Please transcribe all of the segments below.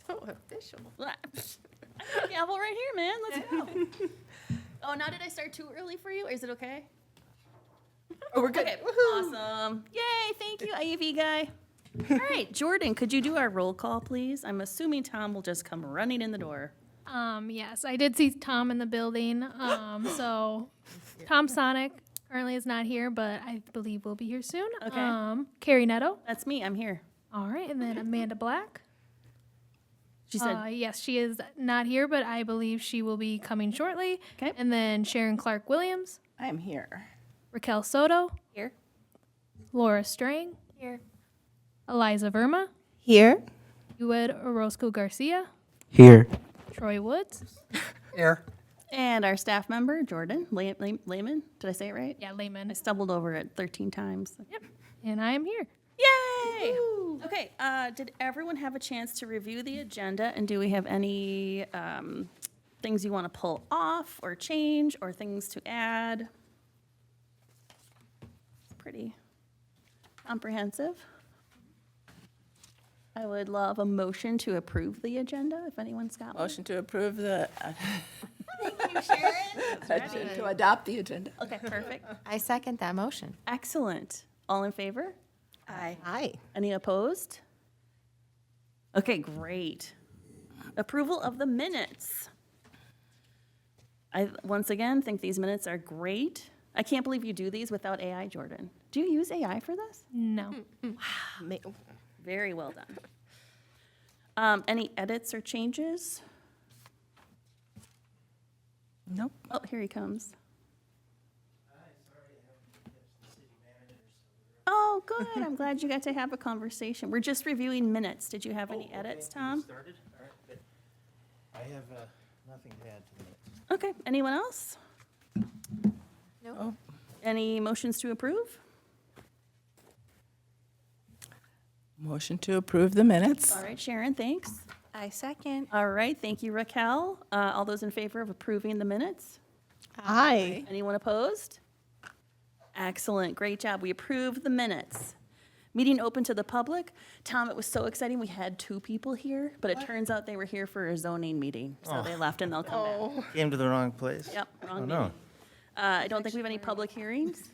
So official. Gavel right here, man. Let's go. Oh, now did I start too early for you? Or is it okay? Oh, we're good. Okay, awesome. Yay, thank you, IEV guy. All right, Jordyn, could you do our roll call, please? I'm assuming Tom will just come running in the door. Yes, I did see Tom in the building. So Tom Sonnek currently is not here, but I believe will be here soon. Okay. Carey Nadeau. That's me, I'm here. All right, and then Amanda Black. She said, Yes, she is not here, but I believe she will be coming shortly. Okay. And then Sharon Clark Williams, I am here. Raquel Soto, here. Laura Strang, Here. Aliza Verma, Here. Yued Orozco-Garcia, Here. Troy Woods. Here. And our staff member, Jordyn Lehman. Did I say it right? Yeah, Lehman. I stumbled over it 13 times. Yep. And I am here. Yay! Okay, did everyone have a chance to review the agenda, and do we have any things you want to pull off or change or things to add? It's pretty comprehensive. I would love a motion to approve the agenda, if anyone's got one. Motion to approve the, Thank you, Sharon. to adopt the agenda. Okay, perfect. I second that motion. Excellent. All in favor? Aye. Aye. Any opposed? Okay, great. Approval of the minutes. I, once again, think these minutes are great. I can't believe you do these without AI, Jordyn. Do you use AI for this? No. Very well done. Any edits or changes? Nope. Oh, here he comes. Oh, good. I'm glad you got to have a conversation. We're just reviewing minutes. Did you have any edits, Tom? Started? All right, good. I have nothing to add to the minutes. Okay, anyone else? No. Any motions to approve? Motion to approve the minutes. All right, Sharon, thanks. I second. All right, thank you, Raquel. All those in favor of approving the minutes? Aye. Anyone opposed? Excellent, great job. We approved the minutes. Meeting open to the public. Tom, it was so exciting. We had 2 people here, but it turns out they were here for a zoning meeting, so they left and they'll come back. Came to the wrong place. Yep, wrong Oh, meeting. no. I don't think we have any public hearings.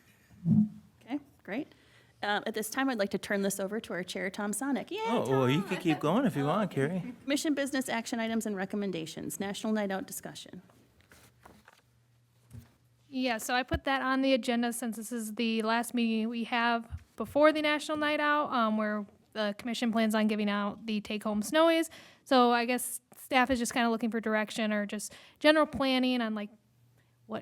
Okay, great. At this time, I'd like to turn this over to our chair, Tom Sonnek. Yay, Oh, well, you can keep going if you want, Carey. Mission business action items and recommendations, National Night Out discussion. Yeah, so I put that on the agenda since this is the last meeting we have before the National Night Out, where the commission plans on giving out the take-home snowies. So I guess staff is just kind of looking for direction or just general planning on like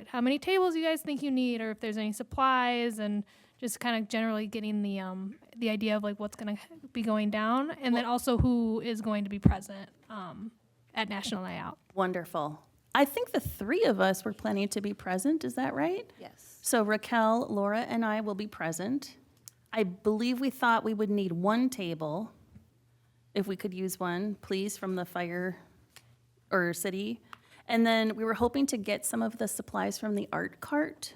how many tables you guys think you need, or if there's any supplies, and just kind of generally getting the idea of like what's going to be going down, and then also who is going to be present at National Night Out. Wonderful. I think the 3 of us were planning to be present, is that right? Yes. So Raquel, Laura, and I will be present. I believe we thought we would need 1 table, if we could use one, please, from the fire or city. And then we were hoping to get some of the supplies from the art cart.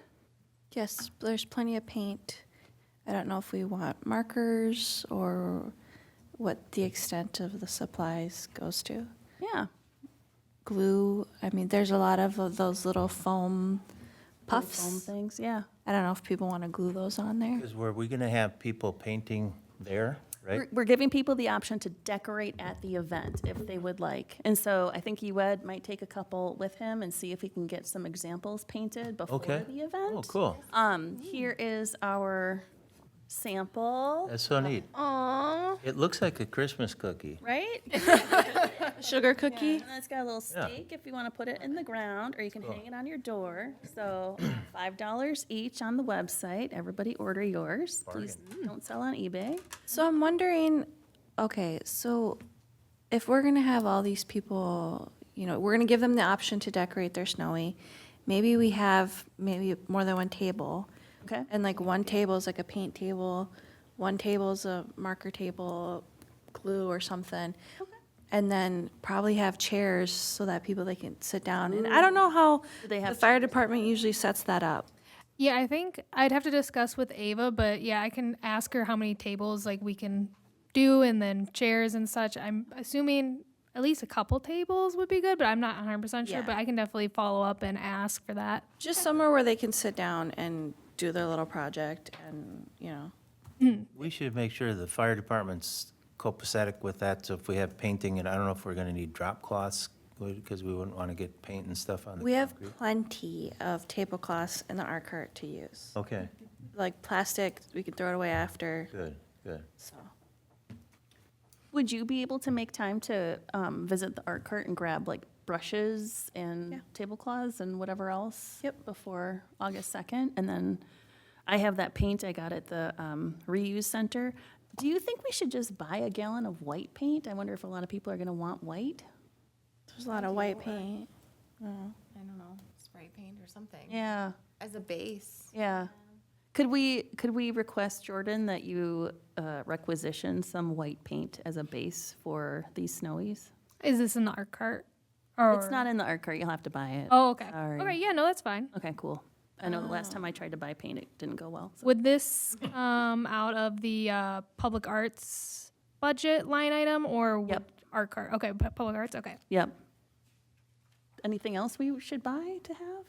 Yes, there's plenty of paint. I don't know if we want markers or what the extent of the supplies goes to. Yeah. Glue, I mean, there's a lot of those little foam puffs. Foam things, yeah. I don't know if people want to glue those on there. Because were we going to have people painting there, right? We're giving people the option to decorate at the event if they would like. And so I think Yued might take a couple with him and see if he can get some examples painted before Okay. the event. Oh, cool. Here is our sample, That's so neat. Aww. It looks like a Christmas cookie. right? Sugar cookie. And then it's got a little Yeah. stake if you want to put it in the ground, or you can hang it on your door. So $5 each on the website. Everybody order yours. Please don't sell on eBay. So I'm wondering, okay, so if we're gonna have all these people, you know, we're gonna give them the option to decorate their snowy. Maybe we have maybe more than 1 table. Okay? And like 1 table is like a paint table, 1 table is a marker table, glue or something. And then probably have chairs so that they can sit down. And I don't know how Do they the have fire department usually sets that up. Yeah, I think I'd have to discuss with Ava, but yeah, I can ask her how many tables like we can do and then chairs and such. I'm assuming at least a couple tables would be good, but I'm not 100% sure, Yeah. but I can definitely follow up and ask for that. Just somewhere where they can sit down and do their little project and, We should make sure the fire department's copacetic with that, so if we have painting, and I don't know if we're gonna need drop cloths, because we wouldn't want to get paint and stuff on the we have concrete. plenty of tablecloths in the art cart to use. Okay, Like plastic, we can throw it away after, good, good. so. Would you be able to make time to visit the art cart and grab like brushes and Yeah. tablecloths and whatever else? Yep. Before August 2nd? And then I have that paint I got at the reuse center. Do you think we should just buy a gallon of white paint? I wonder if a lot of people are going to want white. There's a lot of white paint. I don't know, spray paint or something. Yeah, As a base. yeah. Could we request, Jordyn, that you requisition some white paint as a base for these snowies? Is this in the art cart? It's not in the art cart, you'll have to buy it. Oh, okay. Sorry. Okay, yeah, no, that's fine. Okay, cool. I know the last time I tried to buy paint, it didn't go well. So. Would this come out of the public arts budget line item or would Yep. art cart? Okay, public arts, okay. Yep. Anything else we should buy to have?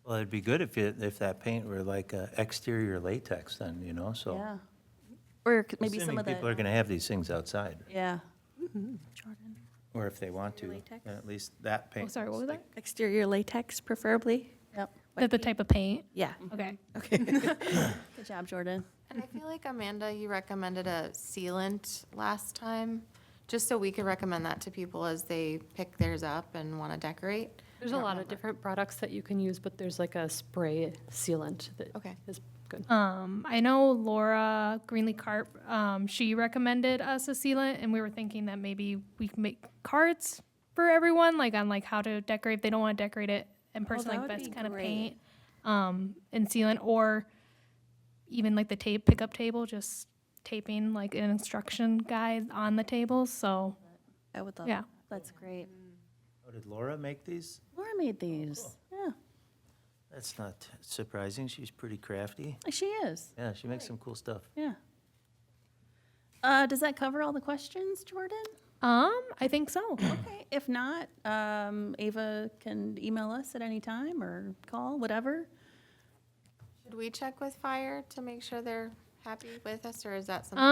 Well, it'd be good if that paint were like exterior latex then, you know, so. Yeah. Or maybe some Assuming of the. people are gonna have these things outside, Yeah. Jordan. or if they want to, Latex? then at least that paint. Oh, sorry, what was that? Exterior latex preferably. Yep. That the type of paint? Yeah. Okay. Good job, Jordan. And I feel like, Amanda, you recommended a sealant last time, just so we could recommend that to people as they pick theirs up and want to decorate. There's a lot of different products that you can use, but there's like a spray sealant that Okay. is good. I know Laura Greenlee Carp, she recommended us a sealant, and we were thinking that maybe we could make cards for everyone, like on like how to decorate if they don't want to decorate it in person, that like would best be kind of great. paint, and sealant, or even like the tape pickup table, just taping like an instruction guide on the tables. So I would love yeah, That's great. Oh, did Laura make these? Laura made these. Yeah, That's not surprising, she's pretty crafty. she is. Yeah, she makes some cool stuff. Yeah. Does that cover all the questions, Jordan? I think so. Okay. If not, Ava can email us at any time or call, whatever. Should we check with fire to make sure they're happy with us, or is that something?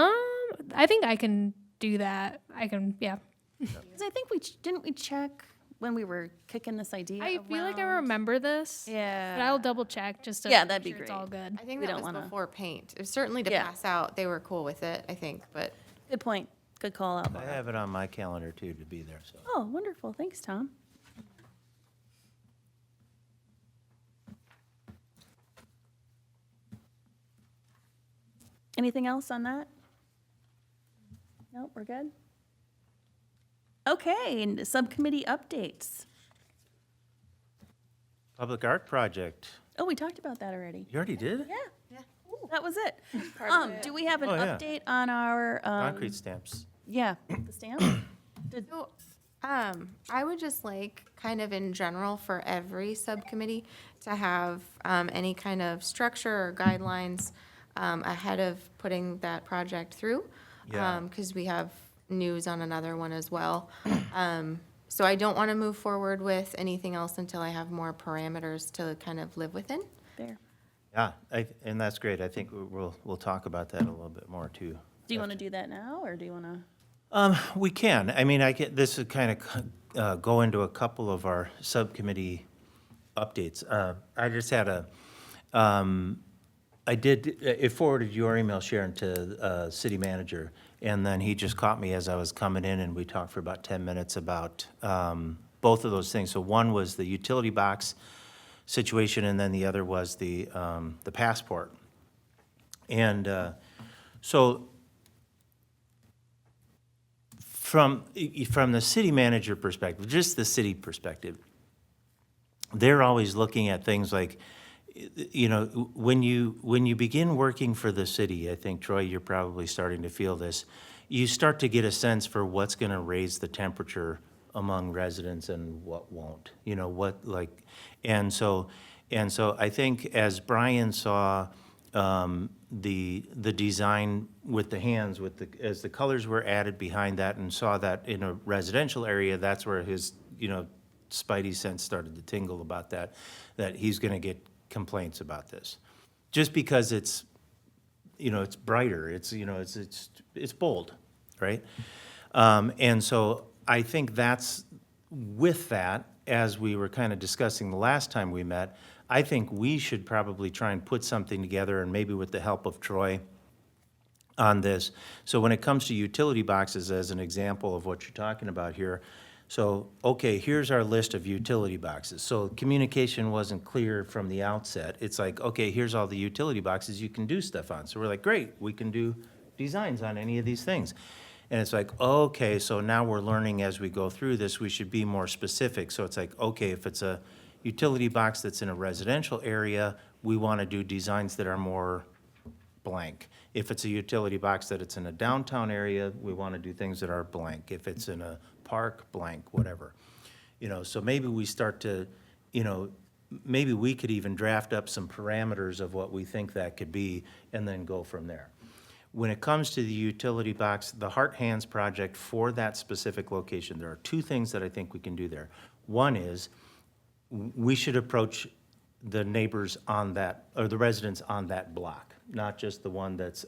I think I can do that. I can, yeah. Because I think didn't we check when we were kicking this idea I feel like I around? remember this. Yeah. But I'll double check just to Yeah, make that'd be sure it's great. all good. I think we that don't was wanna- before paint. It was certainly to Yeah. pass out. They were cool with it, I think, but Good point. Good call out. I Laura. have it on my calendar too to be there, so. Oh, wonderful. Thanks, Tom. Anything else on that? Nope, we're good. Okay, and subcommittee updates. Public art project, Oh, we talked about that already. you already did? Yeah, that was it. Do we have an Oh, yeah. update on our, Concrete stamps. yeah, the stamp? So, I would just like, kind of in general, for every subcommittee to have any kind of structure or guidelines ahead of putting that project through. Yeah. Because we have news on another one as well. So I don't want to move forward with anything else until I have more parameters to kind of live within. There. Yeah, and that's great. I think we'll talk about that a little bit more too. Do you want to do that now, or do you want to? We can. I mean, this would kind of go into a couple of our subcommittee updates. I just had it forwarded your email, Sharon, to city manager, and then he just caught me as I was coming in, and we talked for about 10 minutes about both of those things. So one was the utility box situation, and then the other was the passport. And so from the city manager perspective, just the city perspective, they're always looking at things like, you know, when you begin working for the city, I think, Troy, you're probably starting to feel this, you start to get a sense for what's going to raise the temperature among residents and what won't, and so I think as Brian saw the design with the hands, as the colors were added behind that, and saw that in a residential area, that's where his, spidey sense started to tingle about that he's gonna get complaints about this. Just because it's, it's brighter, it's bold, right? And so I think that's, with that, as we were kind of discussing the last time we met, I think we should probably try and put something together, and maybe with the help of Troy on this. So when it comes to utility boxes, as an example of what you're talking about here, so, okay, here's our list of utility boxes. So communication wasn't clear from the outset. It's like, okay, here's all the utility boxes you can do stuff on. So we're like, great, we can do designs on any of these things. And it's like, okay, so now we're learning as we go through this, we should be more specific. So it's like, okay, if it's a utility box that's in a residential area, we want to do designs that are more blank. If it's a utility box that it's in a downtown area, we want to do things that are blank. If it's in a park, blank, whatever. So maybe we start to, maybe we could even draft up some parameters of what we think that could be and then go from there. When it comes to the utility box, the Heart Hands project for that specific location, there are two things that I think we can do there. One is, we should approach the neighbors on that, or the residents on that block, not just the one that's,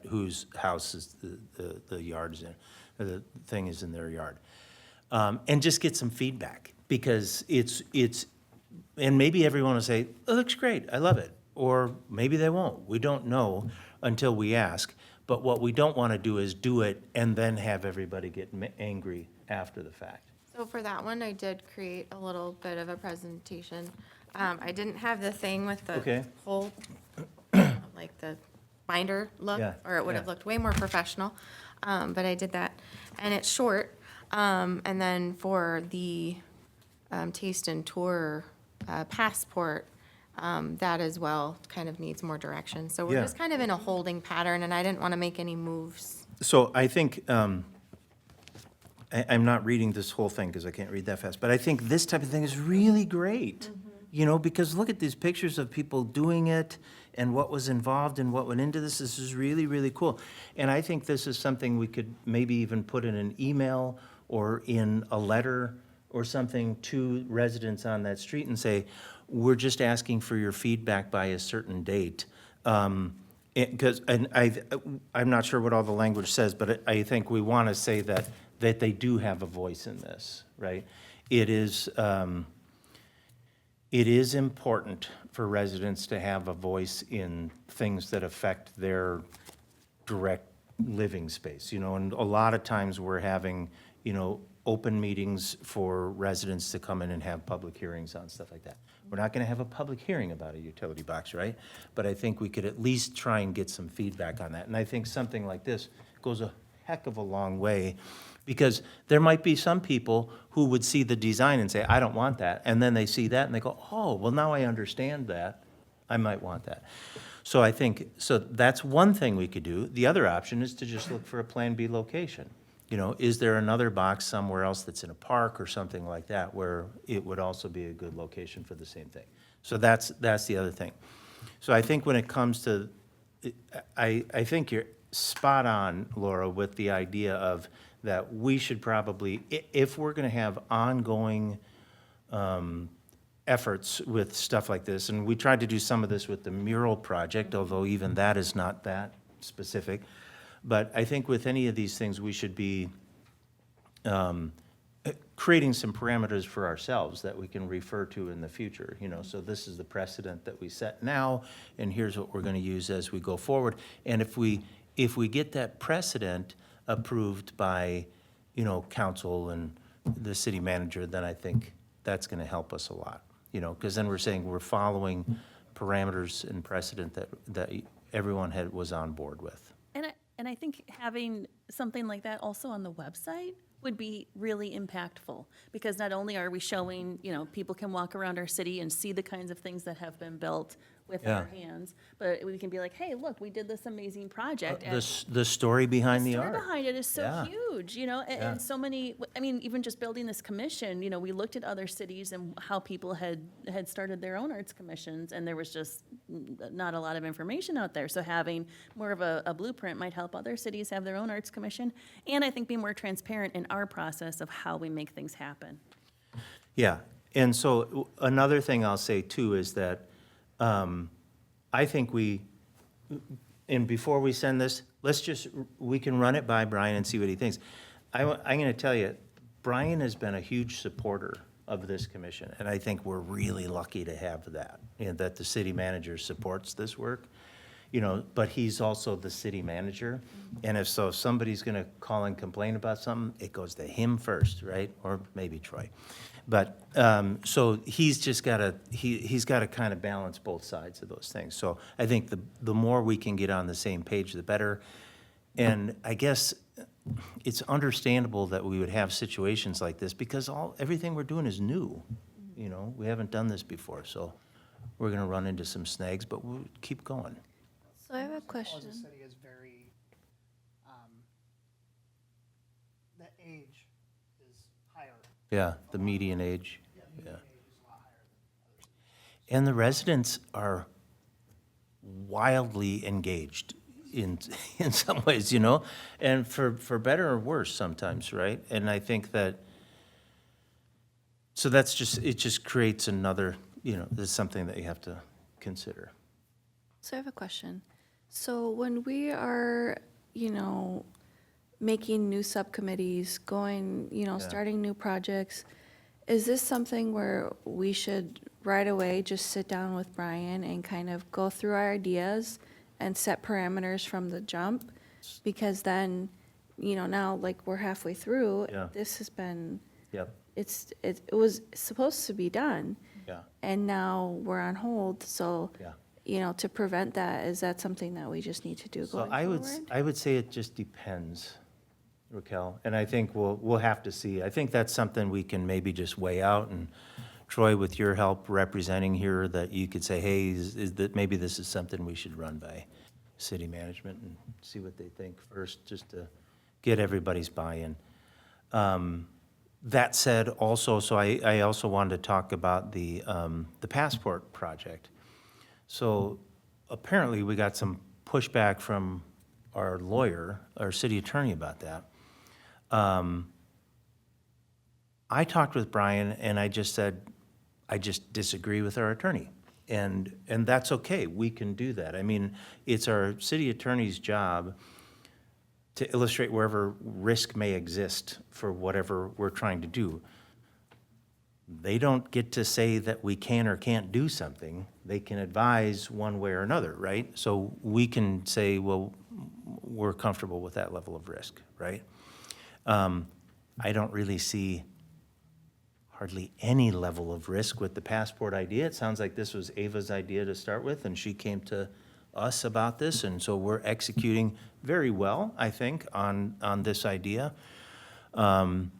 whose house is the yard's in, or the thing is in their yard. And just get some feedback, because it's, and maybe everyone will say, it looks great, I love it. Or maybe they won't. We don't know until we ask. But what we don't want to do is do it and then have everybody get angry after the fact. So for that one, I did create a little bit of a presentation. I didn't have the thing with the Okay. whole, like the binder look, Yeah, or it would have yeah. looked way more professional. But I did that, and it's short. And then for the taste and tour passport, that as well kind of needs more direction. So we're Yeah. just kind of in a holding pattern, and I didn't want to make any moves. So I think, I'm not reading this whole thing because I can't read that fast, but I think this type of thing is really great. Because look at these pictures of people doing it and what was involved and what went into this. This is really, really cool. And I think this is something we could maybe even put in an email or in a letter or something to residents on that street and say, we're just asking for your feedback by a certain date. I'm not sure what all the language says, but I think we want to say that they do have a voice in this, right? It is important for residents to have a voice in things that affect their direct living space, and a lot of times we're having, open meetings for residents to come in and have public hearings on stuff like that. We're not gonna have a public hearing about a utility box, right? But I think we could at least try and get some feedback on that. And I think something like this goes a heck of a long way, because there might be some people who would see the design and say, I don't want that. And then they see that and they go, oh, well, now I understand that. I might want that. So I think, so that's one thing we could do. The other option is to just look for a Plan B location. Is there another box somewhere else that's in a park or something like that where it would also be a good location for the same thing? So that's the other thing. So I think when it comes to, I think you're spot on, Laura, with the idea of that we should probably, if we're going to have ongoing efforts with stuff like this, and we tried to do some of this with the mural project, although even that is not that specific. But I think with any of these things, we should be creating some parameters for ourselves that we can refer to in the future, so this is the precedent that we set now, and here's what we're going to use as we go forward. And if we get that precedent approved by, council and the city manager, then I think that's going to help us a lot, because then we're saying we're following parameters and precedent that everyone was on board with. And I think having something like that also on the website would be really impactful, because not only are we showing, people can walk around our city and see the kinds of things that have been built, with Yeah. our hands, but we can be like, hey, look, we did this amazing project. and The story behind the story art. behind it is so Yeah. huge, Yeah. and so many, I mean, even just building this commission, we looked at other cities and how people had started their own arts commissions, and there was just not a lot of information out there. So having more of a blueprint might help other cities have their own arts commission, and I think be more transparent in our process of how we make things happen. Yeah, and so another thing I'll say too is that I think and before we send this, we can run it by Brian and see what he thinks. I'm going to tell you, Brian has been a huge supporter of this commission, and I think we're really lucky to have that, that the city manager supports this work, but he's also the city manager, and if somebody's going to call and complain about something, it goes to him first, right? Or maybe Troy. But, so he's just got to, he's got to kind of balance both sides of those things. So I think the more we can get on the same page, the better. And I guess it's understandable that we would have situations like this because everything we're doing is new. We haven't done this before, so we're going to run into some snags, but we'll keep going. So I have a As question. a city is very, the age is higher. Yeah, the median age, Yeah, yeah. median age is a lot higher than other cities. And the residents are wildly engaged in some ways, and for better or worse sometimes, right? And I think that, so it just creates another, there's something that you have to consider. So I have a question. So when we are, making new subcommittees, going, starting new projects, is this something where we should right away just sit down with Brian and kind of go through our ideas and set parameters from the jump? Because then, now like we're halfway through, Yeah. this has been, Yep, it was supposed to be done. yeah, And now we're on hold, so, yeah. to prevent that, is that something that we just need to do So going I forward? would say it just depends, Raquel, and I think we'll have to see. I think that's something we can maybe just weigh out, and Troy, with your help representing here, that you could say, hey, is that maybe this is something we should run by city management and see what they think first, just to get everybody's buy-in. That said, also, so I also wanted to talk about the passport project. So apparently, we got some pushback from our lawyer, our city attorney, about that. I talked with Brian, and I just said, I just disagree with our attorney. And that's okay, we can do that. I mean, it's our city attorney's job to illustrate wherever risk may exist for whatever we're trying to do. They don't get to say that we can or can't do something. They can advise one way or another, right? So we can say, well, we're comfortable with that level of risk, right? I don't really see hardly any level of risk with the passport idea. It sounds like this was Ava's idea to start with, and she came to us about this, and so we're executing very well, I think, on this idea. And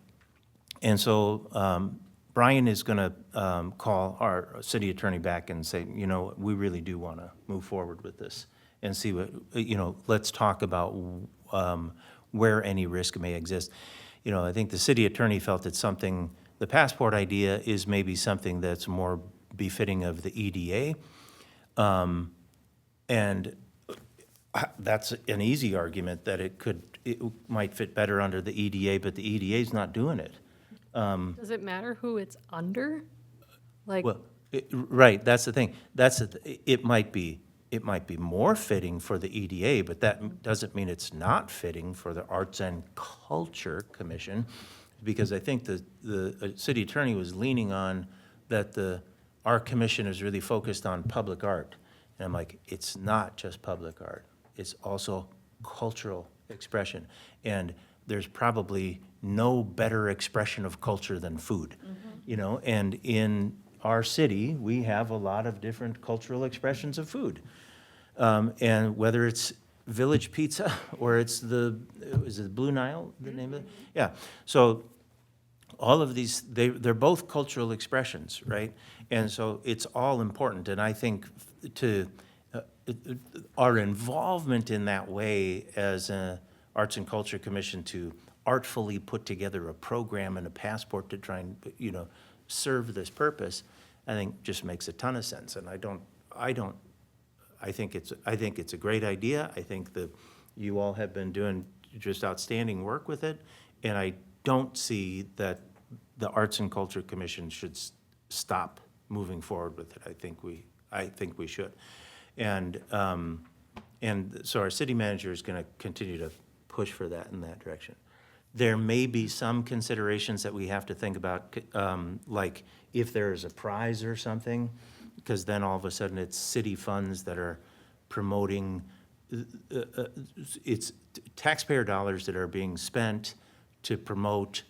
so Brian is going to call our city attorney back and say, we really do want to move forward with this and see what, let's talk about where any risk may exist. I think the city attorney felt it's something, the passport idea is maybe something that's more befitting of the EDA. And that's an easy argument that it might fit better under the EDA, but the EDA's not doing it. Does it matter who it's under? Like, Well, right, that's the thing. It might be more fitting for the EDA, but that doesn't mean it's not fitting for the Arts and Culture Commission, because I think the city attorney was leaning on that our commission is really focused on public art. And I'm like, it's not just public art, it's also cultural expression. And there's probably no better expression of culture than food, and in our city, we have a lot of different cultural expressions of food. And whether it's Village Pizza or it's is it Blue Nile, the name of it? Yeah, so all of these, they're both cultural expressions, right? And so it's all important, and I think our involvement in that way as a Arts and Culture Commission to artfully put together a program and a passport to try and, serve this purpose, I think just makes a ton of sense, and I think it's a great idea. I think that you all have been doing just outstanding work with it, and I don't see that the Arts and Culture Commission should stop moving forward with it. I think we should. And so our city manager is gonna continue to push for that in that direction. There may be some considerations that we have to think about, like if there is a prize or something, because then all of a sudden it's city funds that are promoting, it's taxpayer dollars that are being spent to promote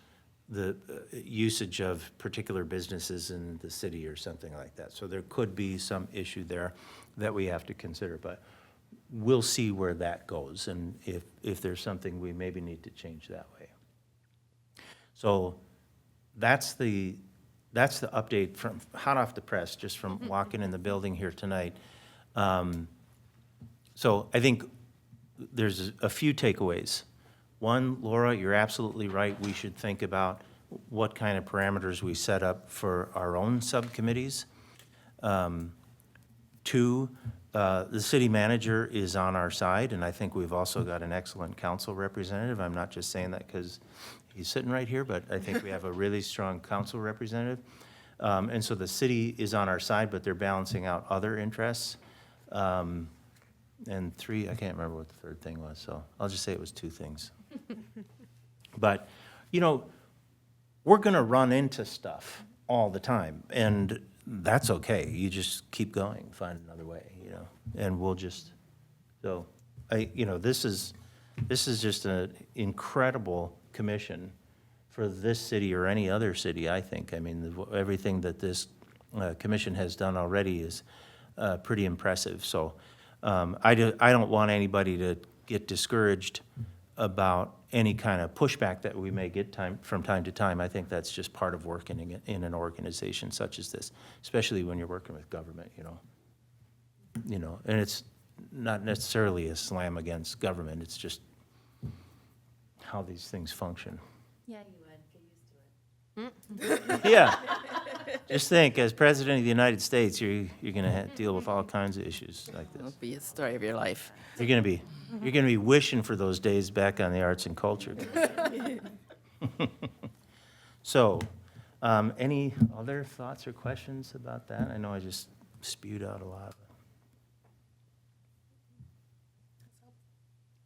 the usage of particular businesses in the city or something like that. So there could be some issue there that we have to consider, but we'll see where that goes, and if there's something we maybe need to change that way. So that's the update from, hot off the press, just from walking in the building here tonight. So I think there's a few takeaways. One, Laura, you're absolutely right. We should think about what kind of parameters we set up for our own subcommittees. Two, the city manager is on our side, and I think we've also got an excellent council representative. I'm not just saying that because he's sitting right here, but I think we have a really strong council representative. And so the city is on our side, but they're balancing out other interests. And three, I can't remember what the third thing was, so I'll just say it was two things. But, we're gonna run into stuff all the time, and that's okay. You just keep going, find another way, and we'll just, so, this is just an incredible commission for this city or any other city, I think. I mean, everything that this commission has done already is pretty impressive. So I don't want anybody to get discouraged about any kind of pushback that we may get from time to time. I think that's just part of working in an organization such as this, especially when you're working with government, and it's not necessarily a slam against government, it's just how these things function. Yeah, you would get used to it. Yeah. Just think, as President of the United States, you're gonna deal with all kinds of issues like this. It'll be a story of your life. You're gonna be wishing for those days back on the Arts and Culture Commission. So, any other thoughts or questions about that? I know I just spewed out a lot.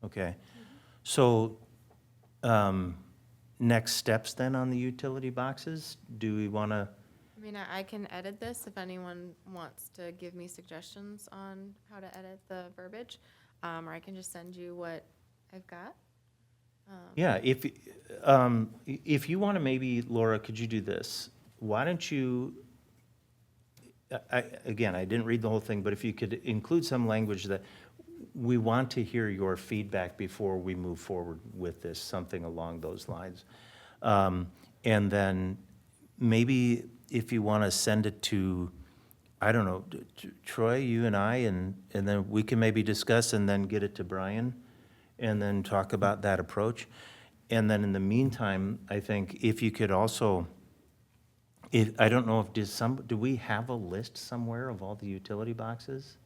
Okay, so, next steps then on the utility boxes? Do we wanna? I mean, I can edit this if anyone wants to give me suggestions on how to edit the verbiage, or I can just send you what I've got. Yeah, if you want to, maybe, Laura, could you do this? Why don't you, again, I didn't read the whole thing, but if you could include some language that we want to hear your feedback before we move forward with this, something along those lines. And then maybe if you want to send it to, I don't know, Troy, you and I, and then we can maybe discuss and then get it to Brian and then talk about that approach. And then in the meantime, I think if you could also, I don't know if, do we have a list somewhere of all the utility boxes?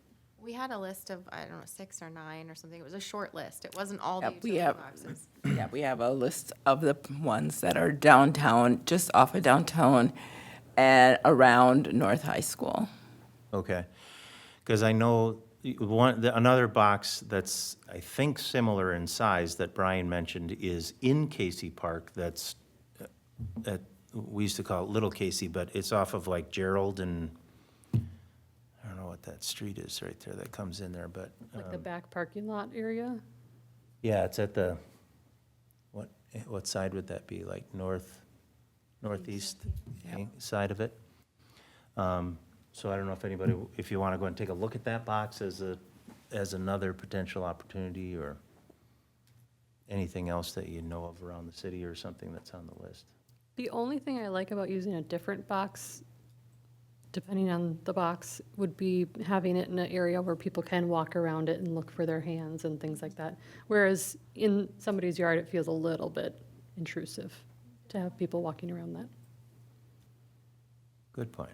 We had a list of, I don't know, 6 or 9 or something. It was a short list. It wasn't all the Yeah, we utility have- boxes. Yeah, we have a list of the ones that are downtown, just off of downtown and around North High School. Okay, because I know another box that's, I think, similar in size that Brian mentioned is in Casey Park. That's, we used to call it Little Casey, but it's off of like Gerald and, I don't know what that street is right there that comes in there, but. Like the back parking lot area? Yeah, it's at the, what side would that be? Like northeast side of it? So I don't know if anybody, if you want to go and take a look at that box as another potential opportunity, or anything else that you know of around the city or something that's on the list. The only thing I like about using a different box, depending on the box, would be having it in an area where people can walk around it and look for their hands and things like that. Whereas in somebody's yard, it feels a little bit intrusive to have people walking around that. Good point.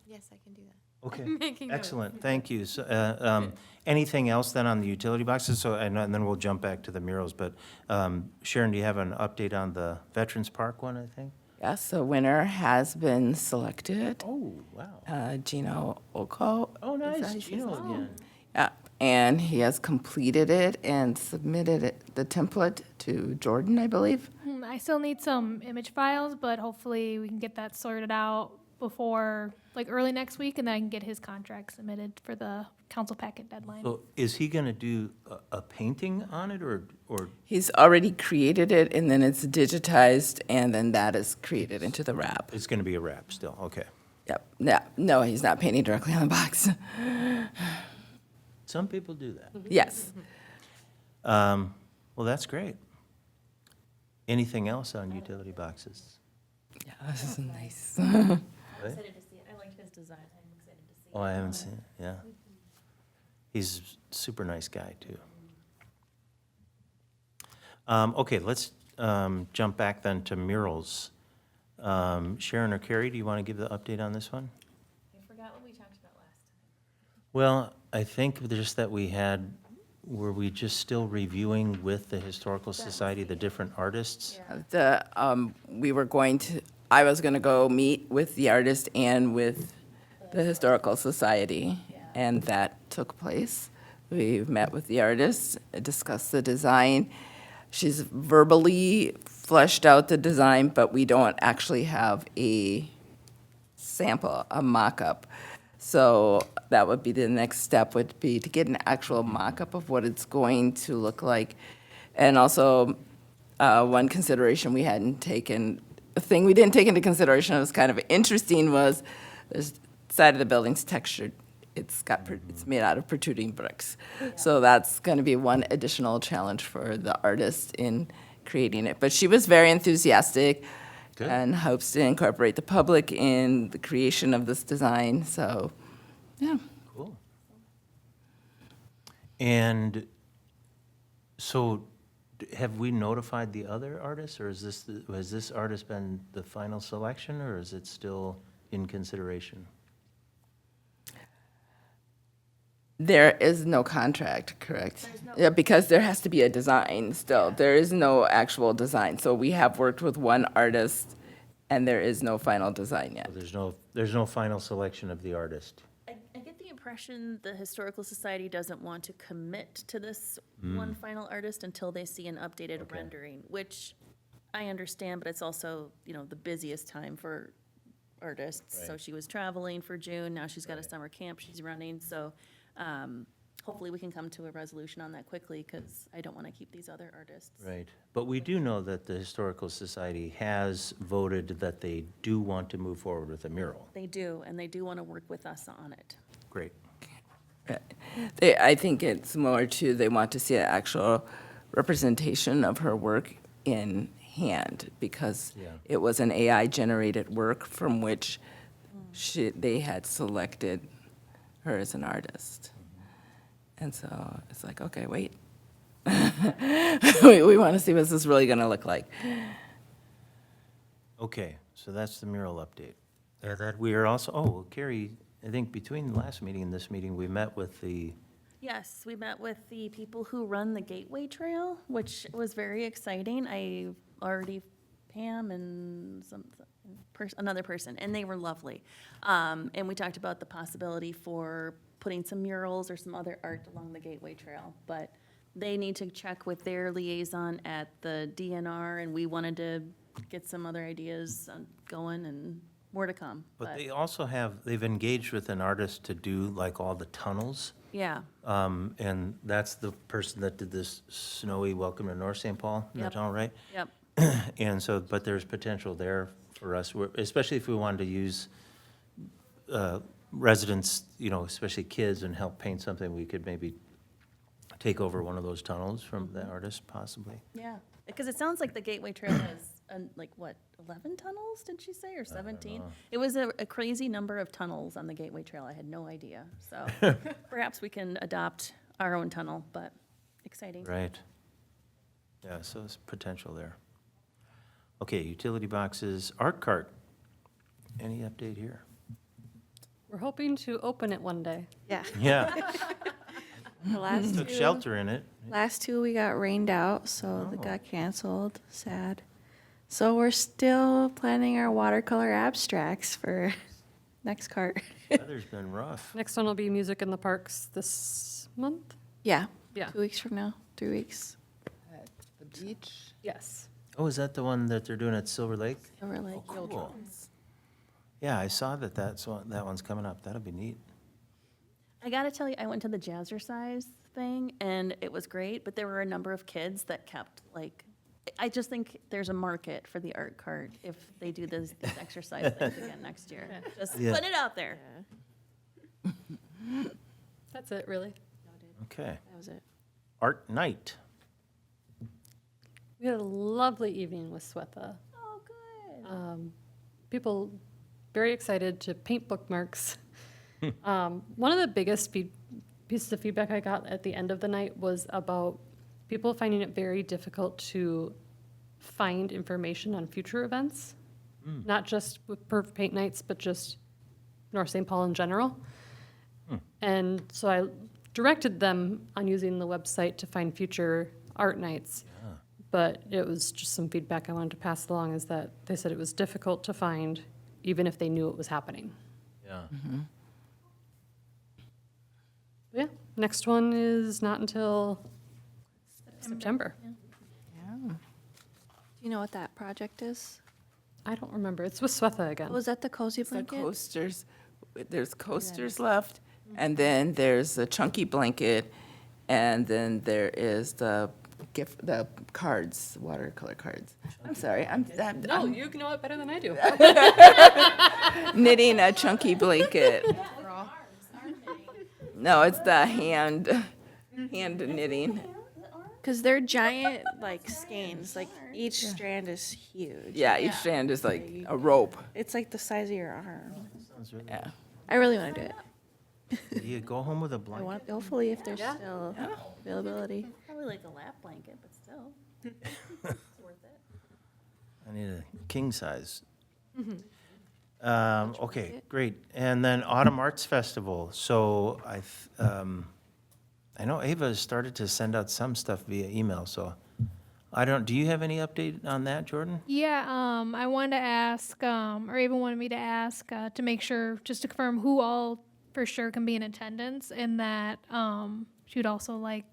Yes, I can do that. Okay, Making notes. excellent, thank you. So, anything else then on the utility boxes? So, and then we'll jump back to the murals, but Sharon, do you have an update on the Veterans Park one, I think? Yes, the winner has been selected, Oh, wow. Gino Oko. Oh, Is that nice, how you say Gino his name? again. Yeah, and he has completed it and submitted the template to Jordyn, I believe. I still need some image files, but hopefully we can get that sorted out before, like, early next week, and then I can get his contract submitted for the council packet deadline. So is he gonna do a painting on it, or, He's already created it, and then it's digitized, and then that is created into the wrap. it's gonna be a wrap still? Okay. Yep, no, he's not painting directly on the box. Some people do that. Yes. Well, that's great. Anything else on utility boxes? Yeah, this is nice. What? Excited to see it. I liked his design. I'm excited to see it. Oh, I haven't seen it, yeah. He's a super nice guy, too. Okay, let's jump back then to murals. Sharon or Carey, do you want to give the update on this one? I forgot what we talked about last time. Well, I think just that were we just still reviewing with the Historical Society, the different artists? I was going to go meet with the artist and with the Historical Society, and that took place. We met with the artist, discussed the design. She's verbally fleshed out the design, but we don't actually have a sample, a mock-up. So that would be the next step, would be to get an actual mock-up of what it's going to look like. And also, one consideration we hadn't taken, a thing we didn't take into consideration that was kind of interesting was the side of the building's textured. It's made out of protruding bricks. So that's going to be one additional challenge for the artist in creating it. But she was very enthusiastic Good. and hopes to incorporate the public in the creation of this design. So, yeah. Cool. And so have we notified the other artists, or has this artist been the final selection, or is it still in consideration? There is no contract, correct? Yeah, because there has to be a design still. There is no actual design. So we have worked with one artist, and there is no final design yet. There's no final selection of the artist. I get the impression the Historical Society doesn't want to commit to this one final artist until they see an updated Okay. rendering, which I understand, but it's also, the busiest time for artists. So Right. she was traveling for June, now she's got a summer camp she's running, so hopefully we can come to a resolution on that quickly, because I don't want to keep these other artists. Right. But we do know that the Historical Society has voted that they do want to move forward with a mural. They do, and they do want to work with us on it. Great. I think it's more to, they want to see an actual representation of her work in hand, because Yeah. it was an AI-generated work from which they had selected her as an artist. And so it's like, okay, wait. We want to see what this is really going to look like. Okay, so that's the mural update. That we are also, Carrie, I think between the last meeting and this meeting, we met with the, Yes, we met with the people who run the Gateway Trail, which was very exciting. I already, Pam and another person, and they were lovely. And we talked about the possibility for putting some murals or some other art along the Gateway Trail. But they need to check with their liaison at the DNR, and we wanted to get some other ideas going, and more to come. but they also they've engaged with an artist to do like all the tunnels. Yeah, And that's the person that did this snowy Welcome to North St. Paul, is that Yep. all right? yep. And so, but there's potential there for us, especially if we wanted to use residents, especially kids, and help paint something, we could maybe take over one of those tunnels from the artist, possibly. Yeah, because it sounds like the Gateway Trail has, like, what, 11 tunnels, did she say, or 17? It was a crazy number of tunnels on the Gateway Trail. I had no idea. So perhaps we can adopt our own tunnel, but exciting. Right. Yeah, so there's potential there. Okay, utility boxes, art cart. Any update here? We're hoping to open it one day. Yeah. Yeah, The last took two, shelter in it. last two we got rained out, so they Oh. got canceled. Sad. So we're still planning our watercolor abstracts for next cart. Weather's been rough. Next one will be Music in the Parks this month? Yeah. Yeah. 2 weeks from now, 3 weeks. The beach. Yes. Oh, is that the one that they're doing at Silver Lake? So we're like, Cool. Yeah, I saw that that one's coming up. That'll be neat. I gotta tell you, I went to the Jazzercise thing, and it was great, but there were a number of kids that kept, like, I just think there's a market for the art cart if they do these exercise things again next year. Just Yeah. put it out there. That's it, really. Okay. that was it. Art night. We had a lovely evening with Swetha. Oh, good. People very excited to paint bookmarks. One of the biggest pieces of feedback I got at the end of the night was about people finding it very difficult to find information on future events, not just with Perf Paint Nights, but just North St. Paul in general. And so I directed them on using the website to find future art nights. But it was just some feedback I wanted to pass along, is that they said it was difficult to find, even if they knew it was happening. Yeah. Yeah, next one is not until September. Do you know what that project is? I don't remember. It's with Swetha again. Was that the cozy The blanket? coasters, there's coasters left, and then there's a chunky blanket, and then there is the cards, watercolor cards. I'm sorry, I'm you know it better than I do. knitting a chunky blanket. No, it's the hand knitting. Because they're giant, like, skeins. Like, each strand is huge. Yeah, each strand is like a rope. It's like the size of your arm. Sounds really. Yeah. I really want to do it. Do you go home with a I blanket? want, hopefully, if there's still availability. Probably like a lap blanket, but still. It's worth it. I need a king size. Okay, great. And then Autumn Arts Festival. So I know Ava has started to send out some stuff via email, so do you have any update on that, Jordyn? Yeah, I wanted to ask, or even wanted me to ask, to make sure, just to confirm who all for sure can be in attendance, and that she would also like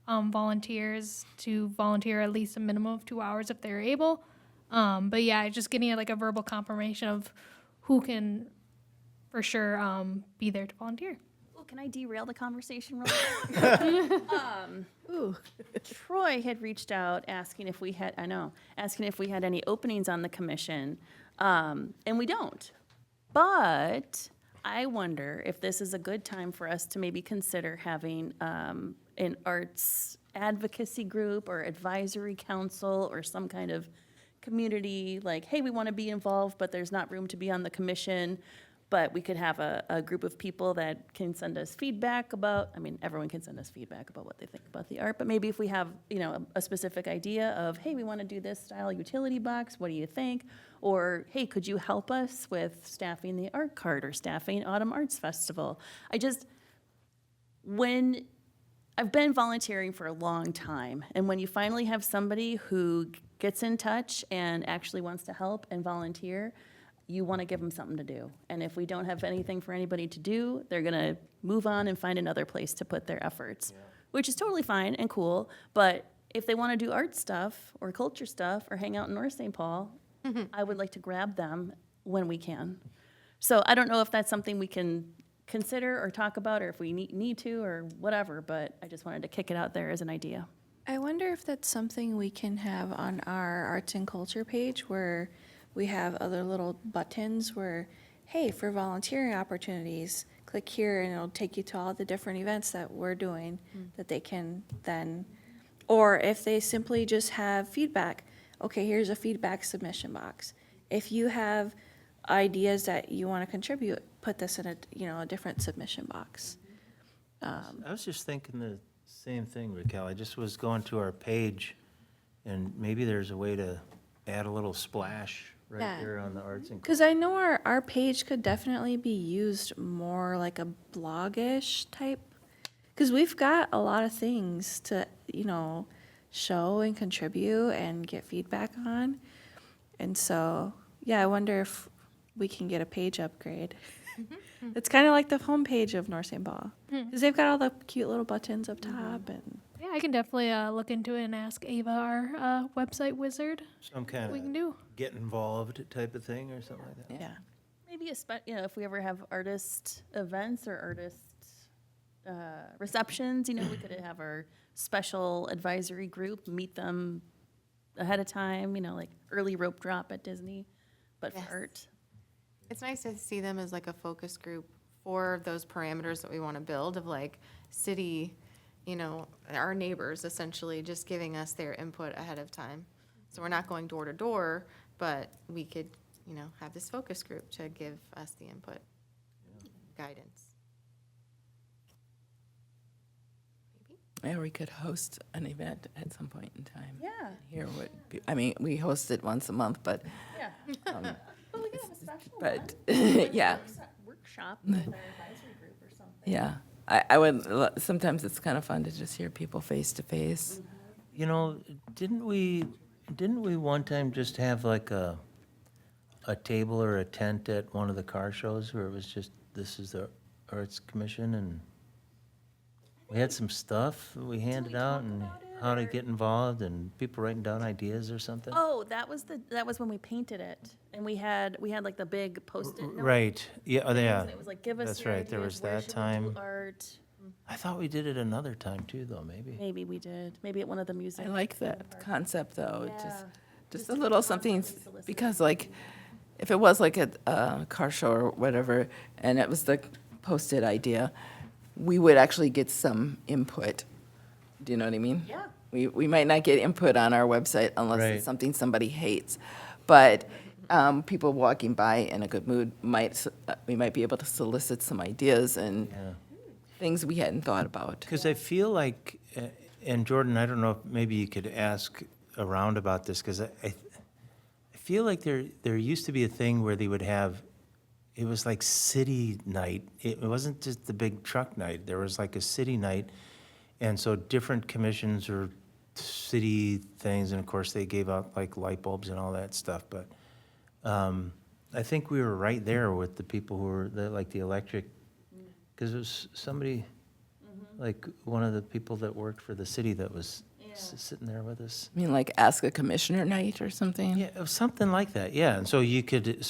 volunteers to volunteer at least a minimum of 2 hours if they're able. But yeah, just getting like a verbal confirmation of who can for sure be there to volunteer. Oh, can I derail the conversation real quick? Troy had reached out asking if we had, asking if we had any openings on the commission, and we don't. But I wonder if this is a good time for us to maybe consider having an arts advocacy group or advisory council or some kind of community, like, hey, we want to be involved, but there's not room to be on the commission. But we could have a group of people that can send us feedback about, everyone can send us feedback about what they think about the art, but maybe if we have, a specific idea of, hey, we want to do this style utility box, what do you think? Or, hey, could you help us with staffing the art cart or staffing Autumn Arts Festival? When I've been volunteering for a long time, and when you finally have somebody who gets in touch and actually wants to help and volunteer, you want to give them something to do. And if we don't have anything for anybody to do, they're going to move on and find another place to put their efforts, which is totally fine and cool. But if they want to do art stuff or culture stuff or hang out in North St. Paul, I would like to grab them when we can. So I don't know if that's something we can consider or talk about, or if we need to or whatever, but I just wanted to kick it out there as an idea. I wonder if that's something we can have on our arts and culture page, where we have other little buttons where, hey, for volunteering opportunities, click here and it'll take you to all the different events that we're doing that they can then, or if they simply just have feedback, okay, here's a feedback submission box. If you have ideas that you want to contribute, put this in a different submission box. I was just thinking the same thing, Raquel. I just was going to our page, and maybe there's a way to add a little splash right Yeah. there on the arts and. Because I know our page could definitely be used more like a blogish type. Because we've got a lot of things to, show and contribute and get feedback on. And so, yeah, I wonder if we can get a page upgrade. It's kind of like the homepage of North St. Paul. Because they've got all the cute little buttons up top and. Yeah, I can definitely look into it and ask Ava, our website wizard, Some what kind we can of do. get involved type of thing or something like that. Yeah. Maybe if we ever have artist events or artist receptions, we could have our special advisory group, meet them ahead of time, like early rope drop at Disney, but Yes. for art. It's nice to see them as like a focus group for those parameters that we want to build of like city, our neighbors essentially just giving us their input ahead of time. So we're not going door to door, but we could, have this focus group to give us the input, guidance. Yeah, we could host an event at some point in time. Yeah. Hear what, we host it once a month, but, Yeah. Well, we could have a special but, one. yeah, Workshop with our advisory group or something. yeah. I would, sometimes it's kind of fun to just hear people face to face. Didn't we one time just have like a table or a tent at one of the car shows where it was just, this is the Arts Commission, and we had some stuff we handed out and how to get involved and people writing down ideas or something? Oh, that was when we painted it, and we had like the big Post-it note. Right, yeah, oh, yeah. And it was like, give us That's your right, there ideas, was where that should we do time. art. I thought we did it another time too, though, maybe. Maybe we did. Maybe at one of the I museums. like that concept, though, just Just a to little keep something, constantly soliciting. because like, if it was like a car show or whatever, and it was the Post-it idea, we would actually get some input. Do you know what I mean? Yeah. We might not get input on our website unless Right. it's something somebody hates. But people walking by in a good mood we might be able to solicit some ideas and Yeah. things we hadn't thought about. Because I feel like, and Jordyn, I don't know if maybe you could ask around about this, because I feel like there used to be a thing where they would have, it was like city night. It wasn't just the big truck night. There was like a city night. And so different commissions or city things, and of course they gave out like light bulbs and all that stuff. But I think we were right there with the people who were like the electric, because it was somebody, like one of the people that worked for the city that was sitting there with us. I mean, like ask a commissioner night or something? Yeah, it was something like that, yeah. And so you could,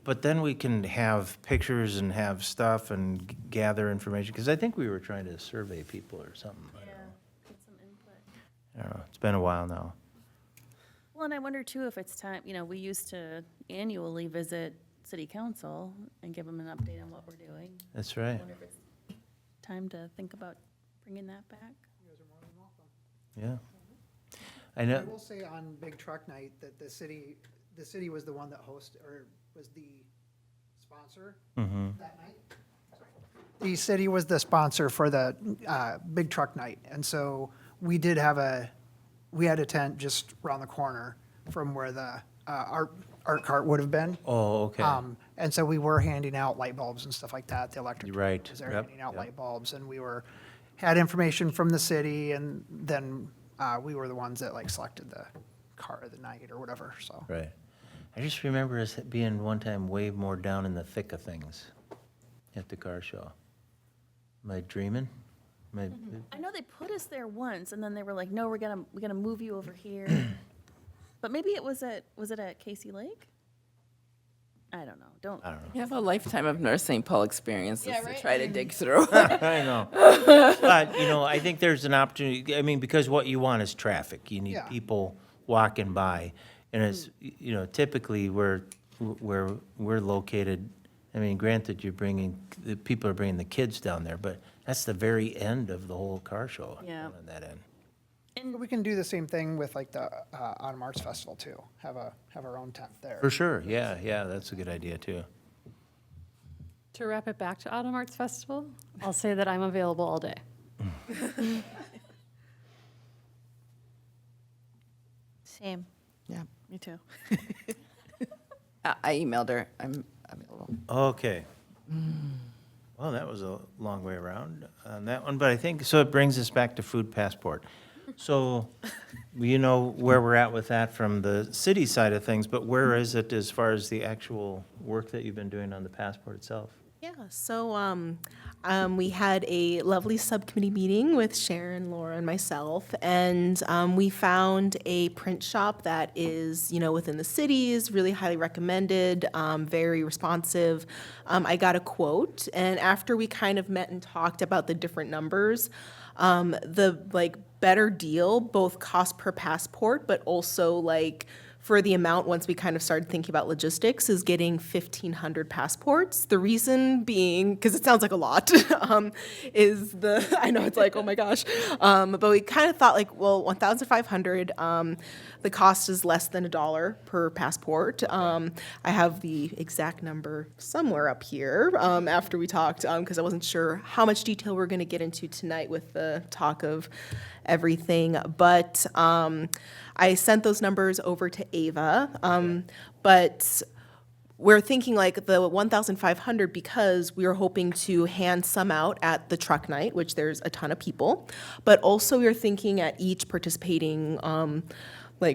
but then we can have pictures and have stuff and gather information, because I think we were trying to survey people or something. Get some input. I don't know, it's been a while now. Well, and I wonder too if it's time, we used to annually visit city council and give them an update on what we're doing. That's I right, wonder if it's time to think about bringing that back. yeah. I I know, will say on Big Truck Night that the city was the one that hosted, or was the sponsor that night. The city was the sponsor for the Big Truck Night, and so we had a tent just around the corner from where the art cart would have been. oh, okay, And so we were handing out light bulbs and stuff like that, the electric. Right, was there yep, handing out yep. light bulbs, and had information from the city, and then we were the ones that like selected the car of the night or whatever, so. right. I just remember us being one time way more down in the thick of things at the car show. Am I dreaming? I know they put us there once, and then they were like, "No, we're gonna move you over here." But maybe it was at Casey Lake? I don't know. Don't. You have a lifetime of North St. Paul experiences Yeah, to right? try to dig through. I know. But, I think there's an opportunity, because what you want is traffic. You need Yeah. people walking by. And it's, typically where we're located I mean, granted, the people are bringing the kids down there, but that's the very end of the whole car show. Yeah. On that end. We can do the same thing with like the Autumn Arts Festival too. Have our own tent there. For sure, yeah, that's a good idea, too. To wrap it back to Autumn Arts Festival, I'll say that I'm available all day. Same. Yeah. Me too. I emailed her. I'm available. Okay. Well, that was a long way around on that one, but I think, so it brings us back to food passport. So, you know where we're at with that from the city side of things, but where is it as far as the actual work that you've been doing on the passport itself? Yeah, so we had a lovely subcommittee meeting with Sharon, Laura, and myself, and we found a print shop that is, within the city, is really highly recommended, very responsive. I got a quote, and after we kind of met and talked about the different numbers, the better deal, both cost per passport, but also for the amount, once we kind of started thinking about logistics, is getting 1,500 passports. The reason being, because it sounds like a lot, is I know it's like, oh my gosh, but we kind of thought 1,500, the cost is less than $1 per passport. I have the exact number somewhere up here after we talked, because I wasn't sure how much detail we're going to get into tonight with the talk of everything, but I sent those numbers over to Ava, but we're thinking the 1,500 because we were hoping to hand some out at the truck night, which there's a ton of people, but also we were thinking at each participating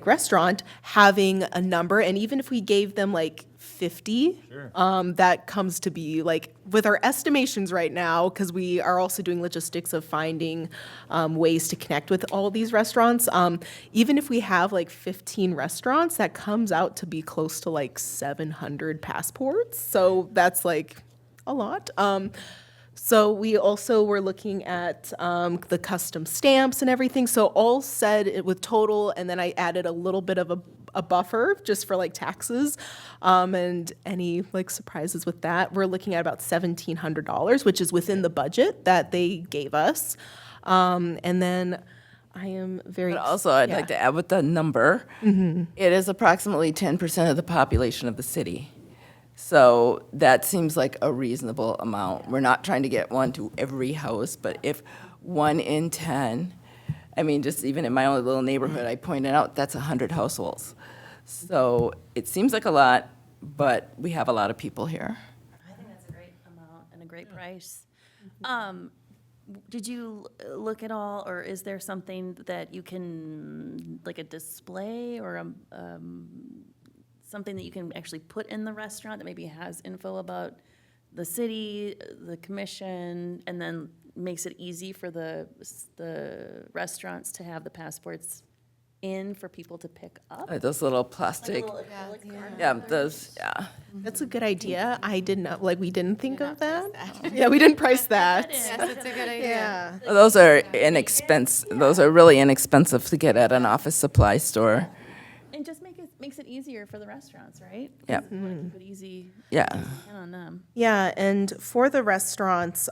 restaurant having a number, and even if we gave them 50, that comes to be with our estimations right now, because we are also doing logistics of finding ways to connect with all these restaurants. Even if we have 15 restaurants, that comes out to be close to 700 passports. So that's a lot. So we also were looking at the custom stamps and everything. So all said with total, and then I added a little bit of a buffer just for taxes and any surprises with that. We're looking at about $1,700, which is within the budget that they gave us. And then I am very. But also, I'd like to add with the number, it is approximately 10% of the population of the city. So that seems like a reasonable amount. We're not trying to get one to every house, but if 1 in 10, I mean, just even in my own little neighborhood, I pointed out, that's 100 households. So it seems like a lot, but we have a lot of people here. I think that's a great amount and a great price. Did you look at all, or is there something that you can, a display or something that you can actually put in the restaurant that maybe has info about the city, the commission, and then makes it easy for the restaurants to have the passports in for people to pick up? Those little plastic, yeah. That's a good idea. I did not, we didn't think of that. Yeah, we didn't price that. Yes, that's a good idea. Yeah. Those are inexpensive, those are really inexpensive to get at an office supply store. And just makes it easier for the restaurants, right? Yep. Keep it easy Yeah. on them. Yeah, and for the restaurants,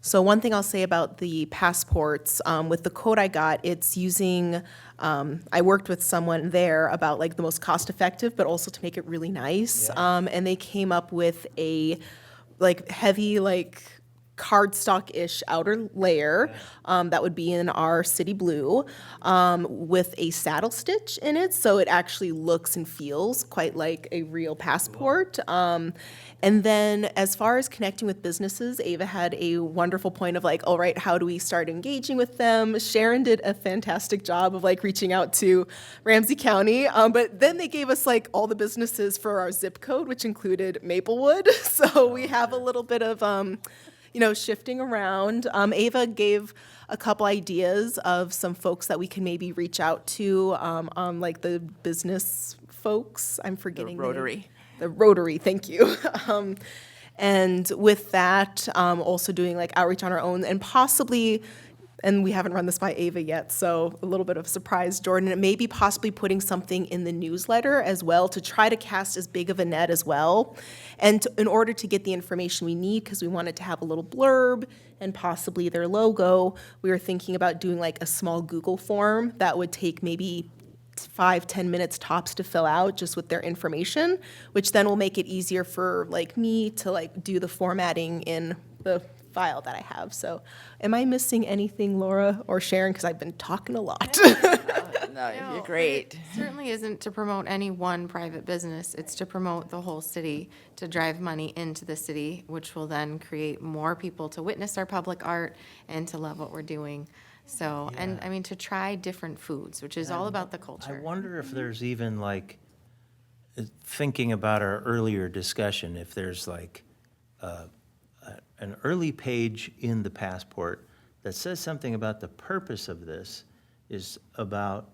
so one thing I'll say about the passports, with the quote I got, it's using, I worked with someone there about the most cost-effective, but also to make it really nice. And they came up with a heavy cardstock-ish outer layer that would be in our city blue with a saddle stitch in it, so it actually looks and feels quite like a real passport. And then as far as connecting with businesses, Ava had a wonderful point of all right, how do we start engaging with them? Sharon did a fantastic job of reaching out to Ramsey County, but then they gave us all the businesses for our zip code, which included Maplewood. So we have a little bit of shifting around. Ava gave a couple ideas of some folks that we can maybe reach out to, the business folks. I'm forgetting the name. Rotary. The Rotary, thank you. And with that, also doing outreach on our own and possibly and we haven't run this by Ava yet, so a little bit of surprise, Jordyn, and maybe possibly putting something in the newsletter as well to try to cast as big of a net as well. And in order to get the information we need, because we wanted to have a little blurb and possibly their logo, we were thinking about doing like a small Google form that would take maybe 5-10 minutes tops to fill out just with their information, which then will make it easier for like me to like do the formatting in the file that I have. So am I missing anything, Laura or Sharon? Because I've been talking a lot. No, No, you're but great. it certainly isn't to promote any one private business. It's to promote the whole city, to drive money into the city, which will then create more people to witness our public art and to love what we're doing. So, and I mean, to try different foods, which is all about the I culture. wonder if there's even like, thinking about our earlier discussion, if there's like an early page in the passport that says something about the purpose of this is about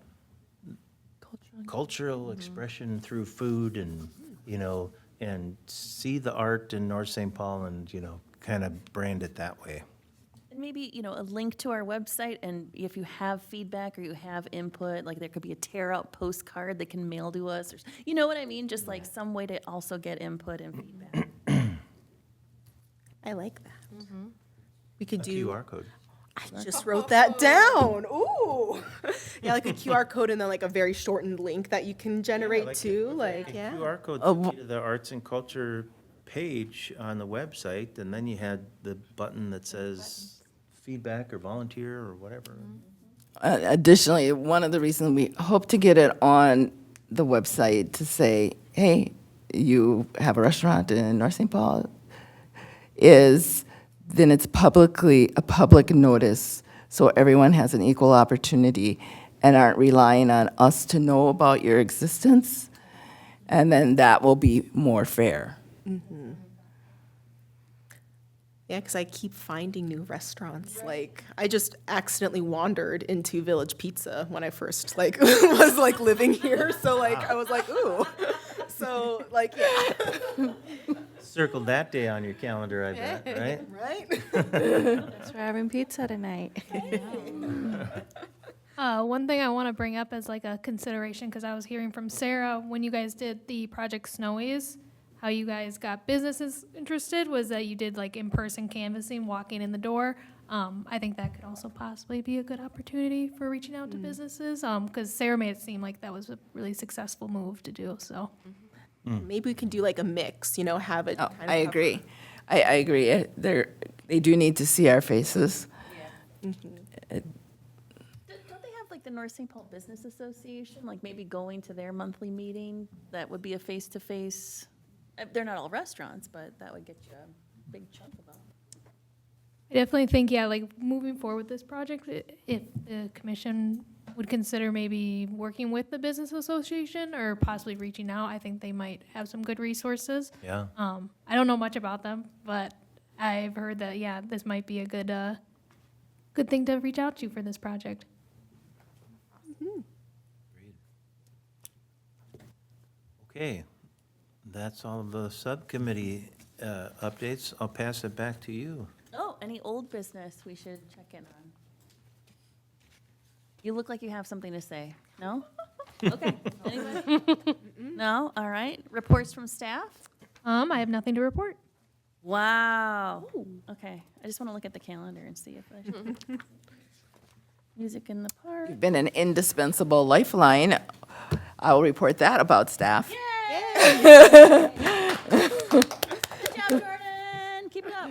cultural expression through food and, you know, and see the art in North St. Paul and, you know, kind of brand it that way. And maybe, you know, a link to our website, and if you have feedback or you have input, like there could be a tear-out postcard they can mail to us, or, you know what I mean? Just like some way to also get input and feedback. I like that. We could A do. QR code. I just wrote that down. Ooh. Yeah, like a QR code and then like a very shortened link that you can generate too. Like, yeah. QR code took you to the arts and culture page on the website, and then you had the button that says feedback or volunteer or whatever. Additionally, one of the reasons we hope to get it on the website to say, hey, you have a restaurant in North St. Paul, is then it's publicly, a public notice, so everyone has an equal opportunity and aren't relying on us to know about your existence, and then that will be more fair. Yeah, because I keep finding new restaurants. Like, I just accidentally wandered into Village Pizza when I first like was like living here. So like I was like, ooh. So like, yeah. Circle that day on your calendar, I bet, right? Right? Thanks for having pizza tonight. One thing I want to bring up as like a consideration, because I was hearing from Sarah when you guys did the Project Snowies, how you guys got businesses interested, was that you did like in-person canvassing, walking in the door. I think that could also possibly be a good opportunity for reaching out to businesses, because Sarah made it seem like that was a really successful move to do, so. Maybe we can do like a mix, you know, have it. Oh, kind of I have- agree. I agree. They do need to see our faces. Don't they have like the North St. Paul Business Association, like maybe going to their monthly meeting? That would be a face-to-face. They're not all restaurants, but that would get you a big chunk of them. I definitely think, yeah, like moving forward with this project, if the commission would consider maybe working with the business association or possibly reaching out, I think they might have some good resources. Yeah. I don't know much about them, but I've heard that, yeah, this might be a good, good thing to reach out to for this project. Okay, that's all of the subcommittee updates. I'll pass it back to you. Oh, any old business we should check in on? You look like you have something to say. No? Okay. Anybody? No? All right. Reports from staff? I have nothing to report. Wow. Okay. I just want to look at the calendar and see if I music in the park. You've been an indispensable lifeline. I will report that about staff. Good job, Jordan. Keep it up.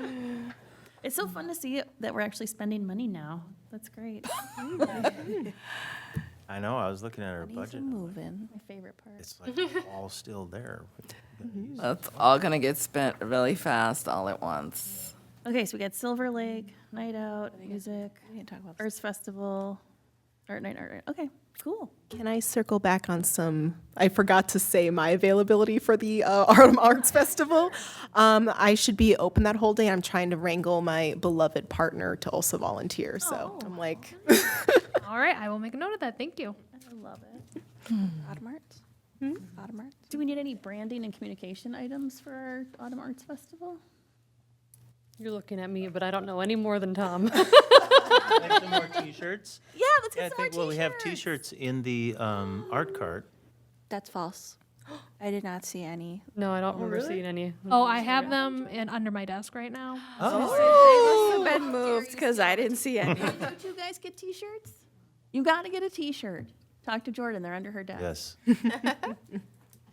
It's so fun to see that we're actually spending money now. That's great. I know, I was looking at our Easy budget. moving. My favorite part. It's like all still there. It's all going to get spent really fast all at once. Okay, so we got Silver Lake, Night Out, music, We can talk about Arts Festival, Art Night, Art Night. Okay, cool. Can I circle back on some? I forgot to say my availability for the Arts Festival. I should be open that whole day. I'm trying to wrangle my beloved partner to also volunteer. So I'm like, All right, I will make a note of that. Thank you. I love it. Autumn Arts? Autumn Arts? Do we need any branding and communication items for our Autumn Arts Festival? You're looking at me, but I don't know any more than Tom. Like some more T-shirts? Yeah, let's Yeah, I get some more think, well, we have t-shirts. T-shirts in the art cart. That's false. I did not see any. No, I don't remember seeing any. Oh, I have them under my desk right now. Oh, they must have been moved because I didn't see any. Did you guys get t-shirts? You gotta get a t-shirt. Talk to Jordyn, they're under her desk. Yes.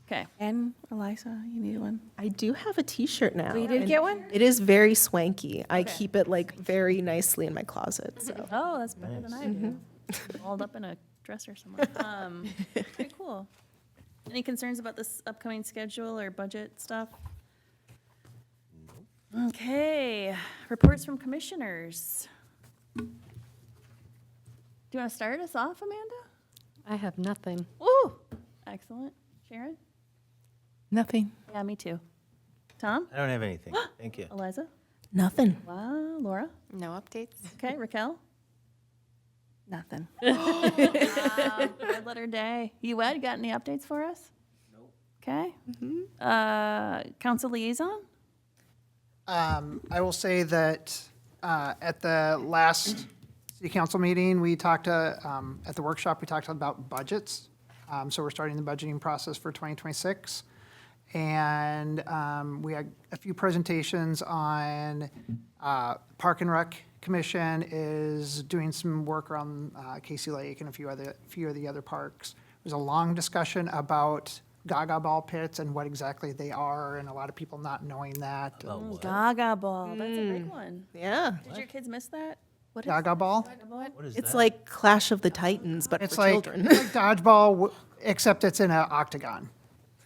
Okay. And Aliza, you need one? I do have a T-shirt now. Oh, you did and get one? It is very swanky. I keep it like very nicely in my closet. So Oh, that's better than I do. Walled up in a dresser somewhere. Very cool. Any concerns about this upcoming schedule or budget stuff? Okay, reports from commissioners. Do you want to start us off, Amanda? I have nothing. Ooh, excellent. Sharon? Nothing. Yeah, me too. Tom? I don't have anything. Thank you. Eliza? nothing. Wow, Laura? No updates? Okay, Raquel? Nothing. Red letter day. Yued, got any updates for us? Nope. Okay. Council liaison? I will say that at the last city council meeting, we talked, at the workshop, we talked about budgets. So we're starting the budgeting process for 2026. And we had a few presentations on Park and Rec Commission is doing some work around Casey Lake and a few of the other parks. There's a long discussion about Gaga ball pits and what exactly they are, and a lot of people not knowing that. Gaga ball. That's a big one. Yeah. Did your kids miss that? Gaga ball? What is It's that? like Clash of the Titans, but It's for like, children. it's like dodgeball, except it's in an octagon,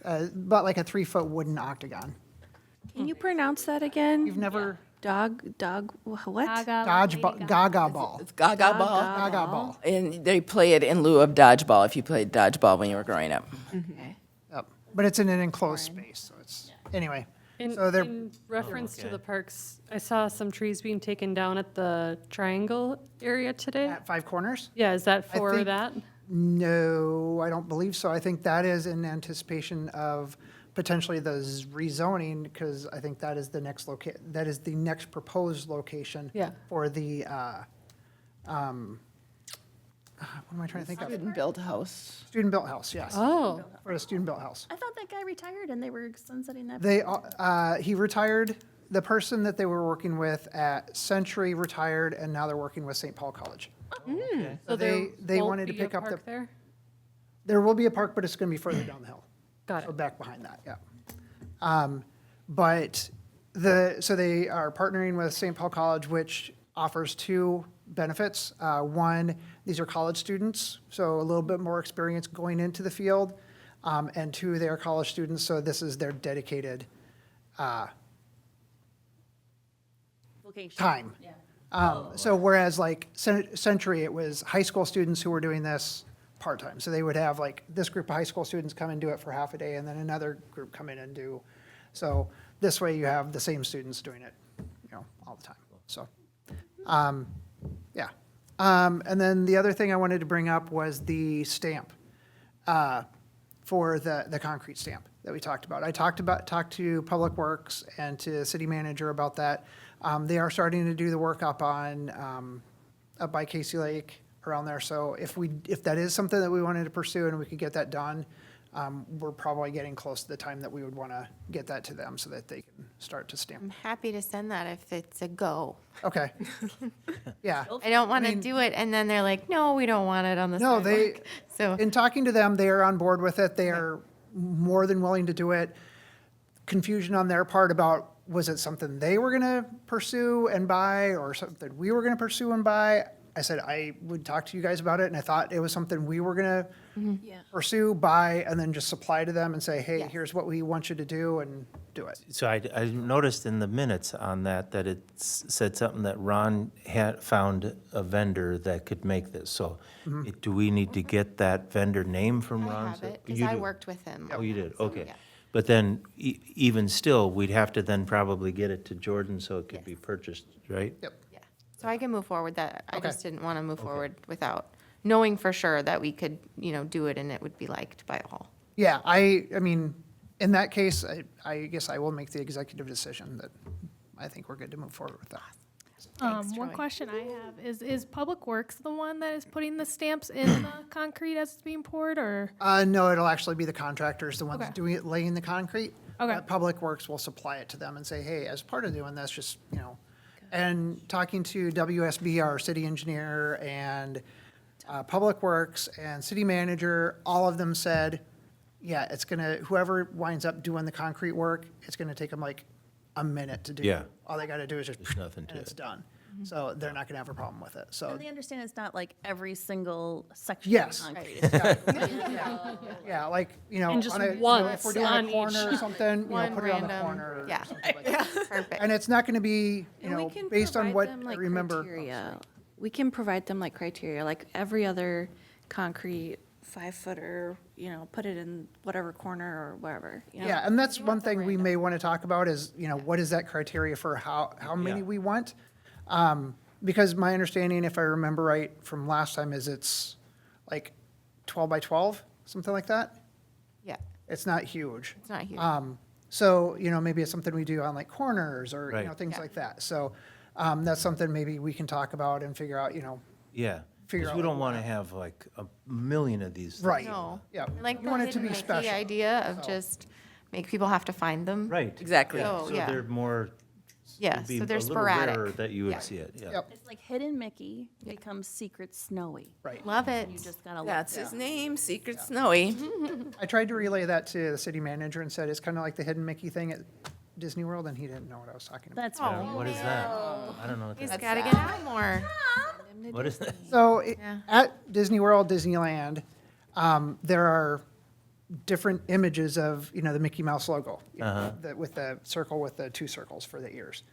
but like a 3-foot wooden octagon. Can you pronounce that again? You've never What? dodgeball, Gaga ball, It's Gaga ball, Gaga ball. and they play it in lieu of dodgeball if you played dodgeball when you were growing up. Yep. But it's in an enclosed space, so it's, anyway. So they're, In reference to okay. the parks, I saw some trees being taken down at the triangle area today. at Five Corners? Yeah, is that for think- that? No, I don't believe so. I think that is in anticipation of potentially the rezoning, because I think that is the next that is the next proposed location Yeah. for the, what am I trying to think of? Student-built house. Student-built house, yes. Oh, For a student-built house. I thought that guy retired and they were sunsetting that. They, he retired, the person that they were working with at Century retired, and now they're working with St. Paul College. so there they won't wanted to be a pick up the, park there? there will be a park, but it's gonna be further down the hill. Got So it. back behind that, yeah. But so they are partnering with St. Paul College, which offers two benefits. One, these are college students, so a little bit more experience going into the field. And two, they are college students, so this is their dedicated Location. time. So whereas like Century, it was high school students who were doing this part-time. So they would have like this group of high school students come and do it for half a day, and then another group come in and do. So this way you have the same students doing it, all the time. So, yeah. And then the other thing I wanted to bring up was the stamp for the concrete stamp that we talked about. I talked to Public Works and to the city manager about that. They are starting to do the work up by Casey Lake around there. So if that is something that we wanted to pursue and we could get that done, we're probably getting close to the time that we would want to get that to them so that they can start to I'm stamp. happy to send that if it's a go. Okay. Yeah. I don't want to do it, and then they're like, no, we don't want it on the No, sidewalk. So, in talking to them, they are on board with it. They are more than willing to do it. Confusion on their part about, was it something they were going to pursue and buy or something we were going to pursue and buy? I said I would talk to you guys about it, and I thought it was something we were going to pursue, buy, and then just supply to them and say, hey, Yes. here's what we want you to do, and do it. So I noticed in the minutes on that it said something that Ron had found a vendor that could make this. So do we need to get that vendor name from I Ron? have it, You because I do? worked with him. Oh, you did, So, okay. yeah. But then, even still, we'd have to then probably get it to Jordyn so it could be Yes. purchased, right? Yep. Yeah. So I can move forward that, I Okay. just didn't want to move forward without knowing for sure that we could, do it and it would be liked by all. Yeah, I mean, in that case, I guess I will make the executive decision that I think we're good to move forward with that. One question I have is Public Works the one that is putting the stamps in the concrete as it's being poured, or? No, it'll actually be the contractors, the ones Okay. doing it, laying the concrete. Okay. Public Works will supply it to them and say, hey, as part of doing this, just, and talking to WSB, our city engineer, and Public Works and city manager, all of them said, yeah, it's gonna, whoever winds up doing the concrete work, it's gonna take them like a minute to do. Yeah. All they gotta do is just, There's nothing to and it's it. done. So they're not gonna have a problem with it, so. And they understand it's not like every single section Yes. of concrete. It's Yeah, like, And just on a, if once we're doing on a corner or each. something, One put it on the random- corner or yeah. something like that. Perfect. And it's not gonna be, And we can based on provide what them, I like, remember. criteria. We can provide them like criteria, like every other concrete 5-footer, put it in whatever corner or wherever. Yeah, and that's one thing we may want to talk about is, what is that criteria for how many Yeah. we want? Because my understanding, if I remember right from last time, is it's like 12 by 12, something like that? Yeah, It's not huge. it's not huge. So, maybe it's something we do on like corners or, Right. things Yeah. like that. So that's something maybe we can talk about and figure out, Yeah, Figure because out we like don't want to have like a million of these. things. right. No. Yeah. I like You the want it to hidden be Mickey special. idea of So- just make people have to find them. Right. Exactly. Oh, So yeah. they're more. Yeah, it'd be so they're a little sporadic. rarer that you Yeah. would see it, yeah. Yep, It's like Hidden Mickey becomes Secret Snowy. right. Love it. You just gotta look. That's his name, Secret Snowy. I tried to relay that to the city manager and said it's kind of like the hidden Mickey thing at Disney World, and he didn't know what I was talking about. That's Oh, right. What is that? I don't know what He's that got to get out more. is. What is that? So Yeah. at Disney World, Disneyland, there are different images of, the Mickey Mouse logo, with the circle with the 2 circles for the ears.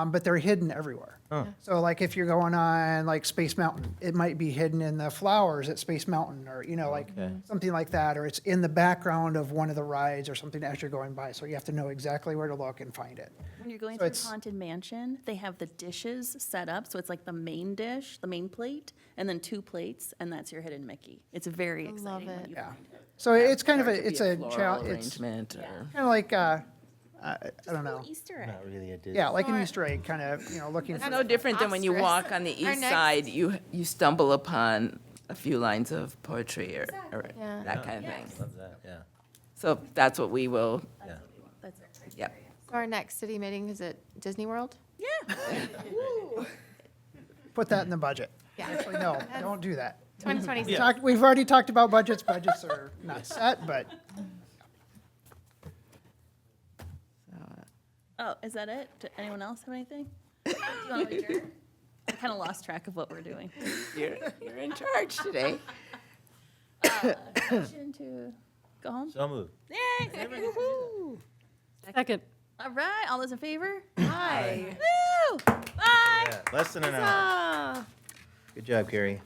But they're hidden everywhere. So like if you're going on like Space Mountain, it might be hidden in the flowers at Space Mountain or, Okay. something like that. Or it's in the background of one of the rides or something as you're going by. So you have to know exactly where to look and find it. When you're going So through it's- Haunted Mansion, they have the dishes set up, so it's like the main dish, the main plate, and then 2 plates, and that's your Hidden Mickey. It's very exciting when it. you Yeah. find it. So it's kind of Or it a, could it's be a floral challenge. It's arrangement or. kind of like, I don't know. Easter egg. Not really a Disney. Yeah, like an Easter egg, kind of, looking It's for. no different than when you Preposterous. walk on the Our east next- side, you stumble upon a few lines of poetry or Yeah. that kind of thing. Love that, yeah, So that's what we will, yeah. That's it. yep. So our next city meeting is at Disney World? Put that in the budget. Yeah. Actually, no, don't do that. 2026. We've already talked about budgets. Budgets are not set, but Oh, is that it? Did anyone else have anything? Do you want to adjourn? I kind of lost track of what we're doing. You're in charge today. Motion to go home? So moved. Yay! Woohoo! Second. All right, all those in favor? Hi. Woo! Bye! Yeah, less than an hour. Ah. Good job, Carey.